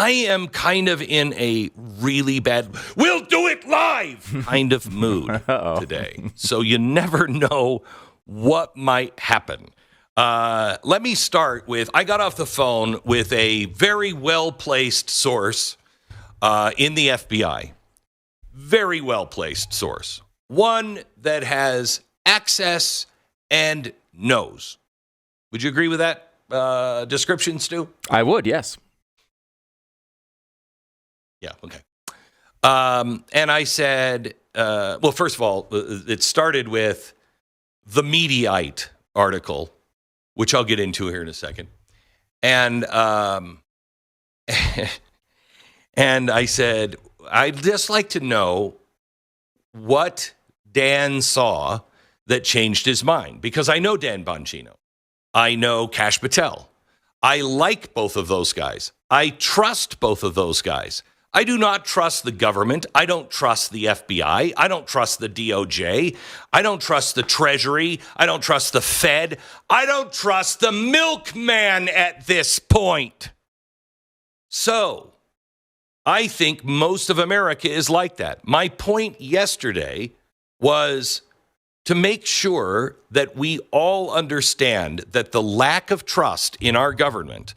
I am kind of in a really bad, we'll do it live kind of mood today. So you never know what might happen. Let me start with, I got off the phone with a very well-placed source in the FBI. Very well-placed source. One that has access and knows. Would you agree with that description, Stu? I would, yes. Yeah, okay. And I said, well, first of all, it started with the Mediaite article, which I'll get into here in a second. And and I said, I'd just like to know what Dan saw that changed his mind, because I know Dan Bongino. I know Kash Patel. I like both of those guys. I trust both of those guys. I do not trust the government. I don't trust the FBI. I don't trust the DOJ. I don't trust the Treasury. I don't trust the Fed. I don't trust the milkman at this point. So, I think most of America is like that. My point yesterday was to make sure that we all understand that the lack of trust in our government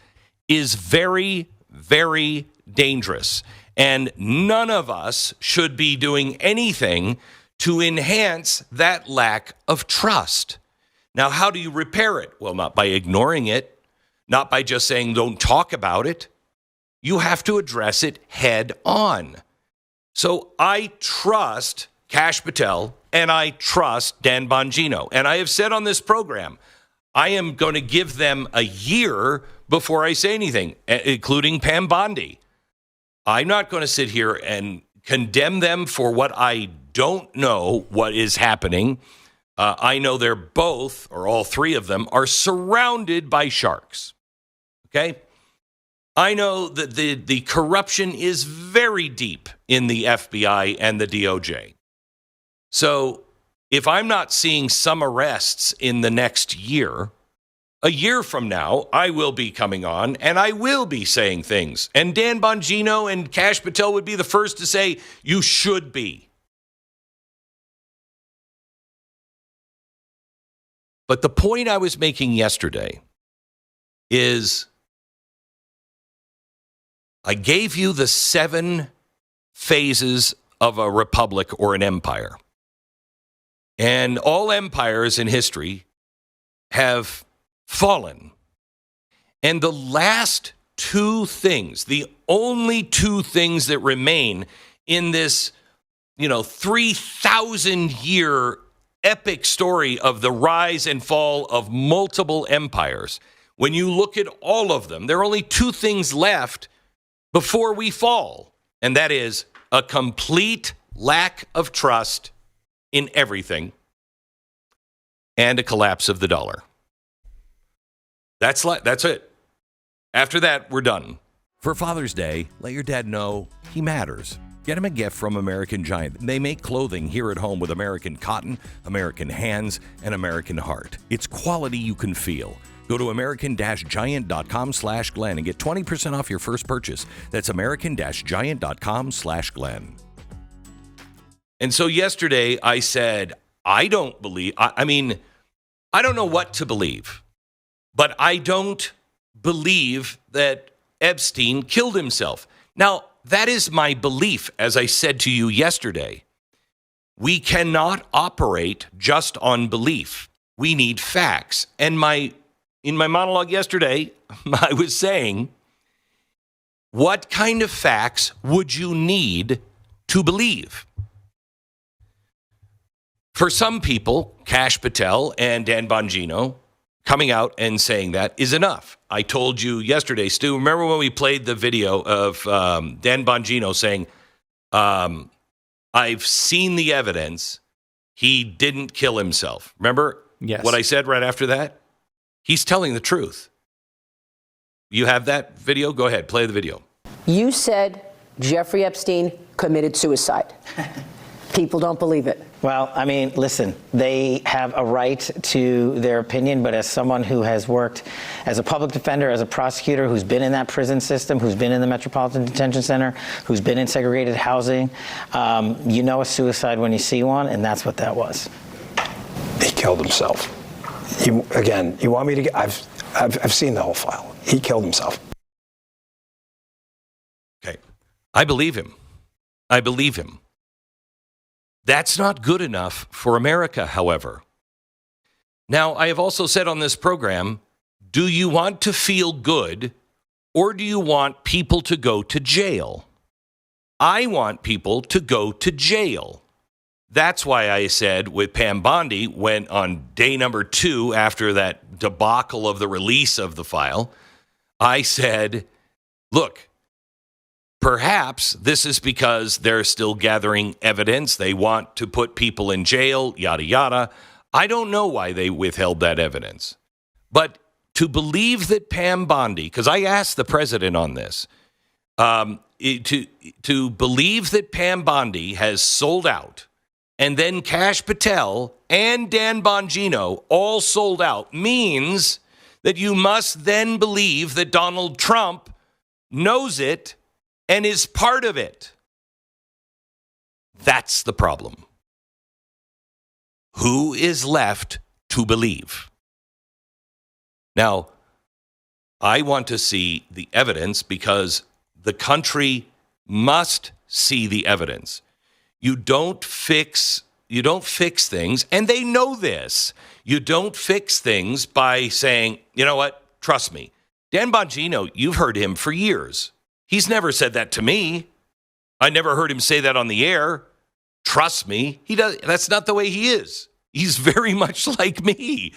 is very, very dangerous. And none of us should be doing anything to enhance that lack of trust. Now, how do you repair it? Well, not by ignoring it, not by just saying don't talk about it. You have to address it head on. So I trust Kash Patel and I trust Dan Bongino. And I have said on this program, I am going to give them a year before I say anything, including Pam Bondi. I'm not going to sit here and condemn them for what I don't know what is happening. I know they're both, or all three of them, are surrounded by sharks. Okay? I know that the corruption is very deep in the FBI and the DOJ. So if I'm not seeing some arrests in the next year, a year from now, I will be coming on and I will be saying things. And Dan Bongino and Kash Patel would be the first to say, you should be. But the point I was making yesterday is I gave you the 7 phases of a republic or an empire. And all empires in history have fallen. And the last 2 things, the only 2 things that remain in this, 3,000-year epic story of the rise and fall of multiple empires, when you look at all of them, there are only 2 things left before we fall. And that is a complete lack of trust in everything and a collapse of the dollar. That's it. After that, we're done. For Father's Day, let your dad know he matters. Get him a gift from American Giant. They make clothing here at home with American cotton, American hands, and American heart. It's quality you can feel. Go to american-giant.com/Glenn and get 20% off your first purchase. That's american-giant.com/Glenn. And so yesterday I said, I don't know what to believe. But I don't believe that Epstein killed himself. Now, that is my belief, as I said to you yesterday. We cannot operate just on belief. We need facts. And in my monologue yesterday, I was saying, what kind of facts would you need to believe? For some people, Kash Patel and Dan Bongino, coming out and saying that is enough. I told you yesterday, Stu, remember when we played the video of Dan Bongino saying, I've seen the evidence. He didn't kill himself. Remember what I said right after that? He's telling the truth. You have that video? Go ahead, play the video. You said Jeffrey Epstein committed suicide. People don't believe it. Well, I mean, listen, they have a right to their opinion, but as someone who has worked as a public defender, as a prosecutor, who's been in that prison system, who's been in the Metropolitan Detention Center, who's been in segregated housing, you know a suicide when you see one, and that's what that was. He killed himself. You want me to get, I've seen the whole file. He killed himself. Okay. I believe him. I believe him. That's not good enough for America, however. Now, I have also said on this program, do you want to feel good or do you want people to go to jail? I want people to go to jail. That's why I said with Pam Bondi, when on day number 2 after that debacle of the release of the file, I said, look, perhaps this is because they're still gathering evidence. They want to put people in jail, yada, yada. I don't know why they withheld that evidence. But to believe that Pam Bondi, because I asked the president on this, to believe that Pam Bondi has sold out and then Kash Patel and Dan Bongino all sold out means that you must then believe that Donald Trump knows it and is part of it. That's the problem. Who is left to believe? Now, I want to see the evidence because the country must see the evidence. You don't fix things, and they know this. You don't fix things by saying, you know what, trust me. Dan Bongino, you've heard him for years. He's never said that to me. I never heard him say that on the air. Trust me. He does. That's not the way he is. He's very much like me.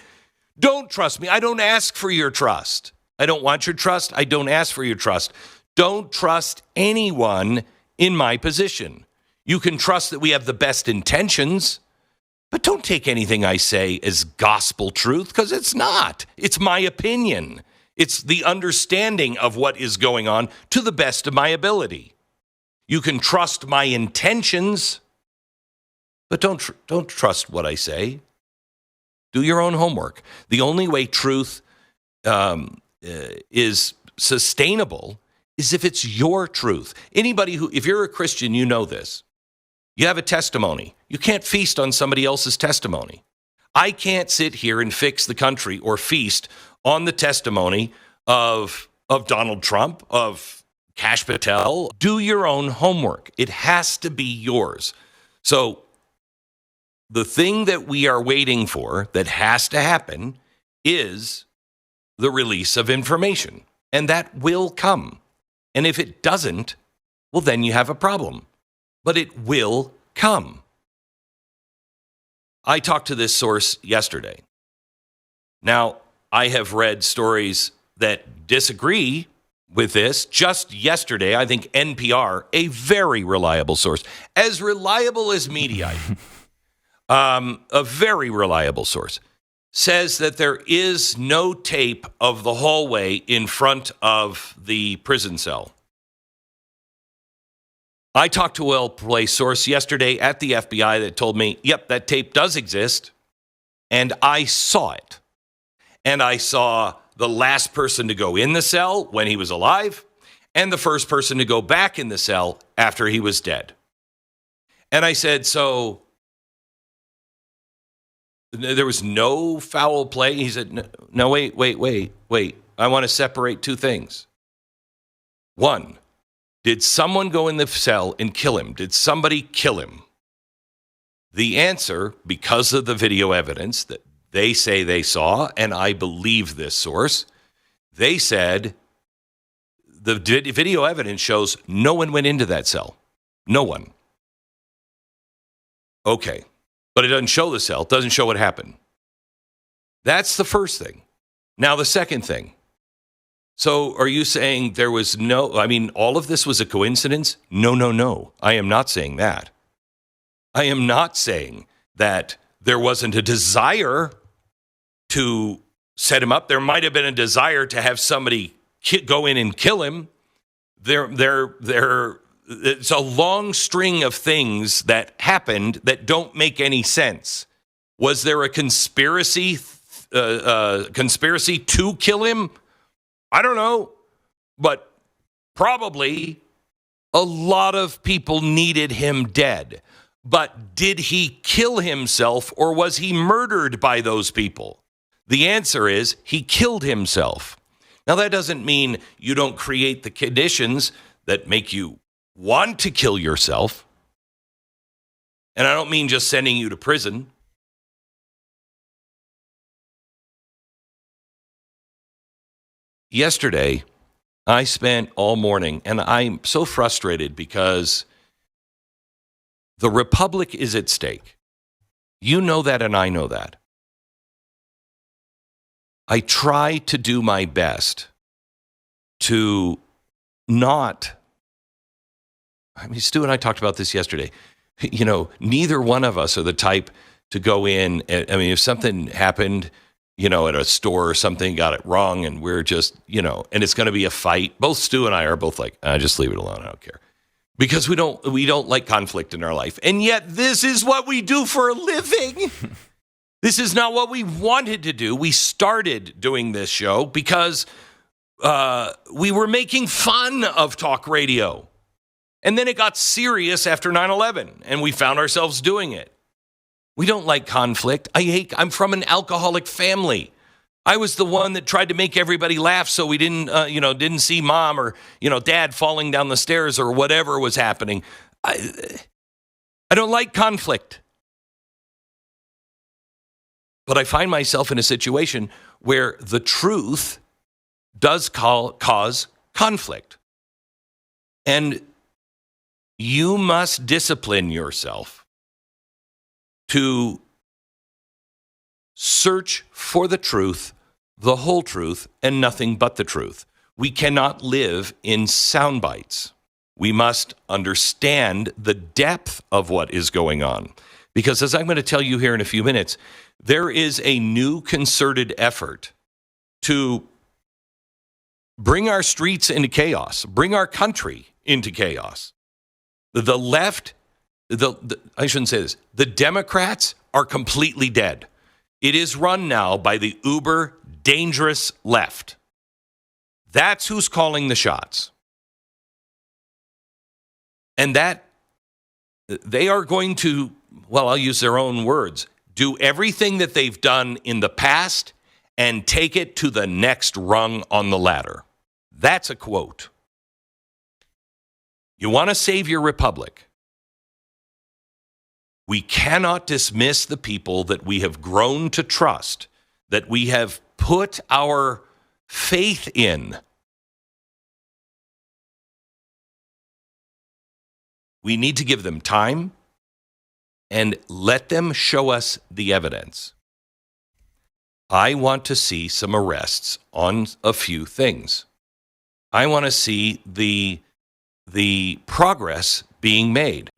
Don't trust me. I don't ask for your trust. I don't want your trust. I don't ask for your trust. Don't trust anyone in my position. You can trust that we have the best intentions, but don't take anything I say as gospel truth because it's not. It's my opinion. It's the understanding of what is going on to the best of my ability. You can trust my intentions, but don't trust what I say. Do your own homework. The only way truth is sustainable is if it's your truth. Anybody if you're a Christian, you know this. You have a testimony. You can't feast on somebody else's testimony. I can't sit here and fix the country or feast on the testimony of Donald Trump, of Kash Patel. Do your own homework. It has to be yours. So the thing that we are waiting for that has to happen is the release of information. And that will come. And if it doesn't, well, then you have a problem. But it will come. I talked to this source yesterday. Now, I have read stories that disagree with this. Just yesterday, I think NPR, a very reliable source, as reliable as Mediaite, a very reliable source, says that there is no tape of the hallway in front of the prison cell. I talked to a well-placed source yesterday at the FBI that told me, yep, that tape does exist, and I saw it. And I saw the last person to go in the cell when he was alive, and the first person to go back in the cell after he was dead. And I said, so there was no foul play? He said, no, wait. I want to separate two things. One, did someone go in the cell and kill him? Did somebody kill him? The answer, because of the video evidence that they say they saw, and I believe this source, they said the video evidence shows no one went into that cell. No one. Okay. But it doesn't show the cell. It doesn't show what happened. That's the first thing. Now, the second thing. So are you saying there was all of this was a coincidence? No. I am not saying that. I am not saying that there wasn't a desire to set him up. There might have been a desire to have somebody go in and kill him. it's a long string of things that happened that don't make any sense. Was there a conspiracy to kill him? I don't know, but probably a lot of people needed him dead. But did he kill himself, or was he murdered by those people? The answer is he killed himself. Now, that doesn't mean you don't create the conditions that make you want to kill yourself. And I don't mean just sending you to prison. Yesterday, I spent all morning, and I'm so frustrated because the republic is at stake. You know that, and I know that. I try to do my best to not, Stu and I talked about this yesterday. You know, neither one of us are the type to go in. If something happened, at a store or something, got it wrong, and we're just, and it's going to be a fight. Both Stu and I are both like, just leave it alone. I don't care. Because we don't like conflict in our life. And yet this is what we do for a living. This is not what we wanted to do. We started doing this show because we were making fun of talk radio. And then it got serious after 9/11, and we found ourselves doing it. We don't like conflict. I'm from an alcoholic family. I was the one that tried to make everybody laugh so we didn't see mom or, dad falling down the stairs or whatever was happening. I don't like conflict. But I find myself in a situation where the truth does cause conflict. And you must discipline yourself to search for the truth, the whole truth, and nothing but the truth. We cannot live in sound bites. We must understand the depth of what is going on. Because as I'm going to tell you here in a few minutes, there is a new concerted effort to bring our streets into chaos, bring our country into chaos. The left, I shouldn't say this, the Democrats are completely dead. It is run now by the uber dangerous left. That's who's calling the shots. And that they are going to, I'll use their own words, do everything that they've done in the past and take it to the next rung on the ladder. That's a quote. You want to save your republic? We cannot dismiss the people that we have grown to trust, that we have put our faith in. We need to give them time and let them show us the evidence. I want to see some arrests on a few things. I want to see the progress being made.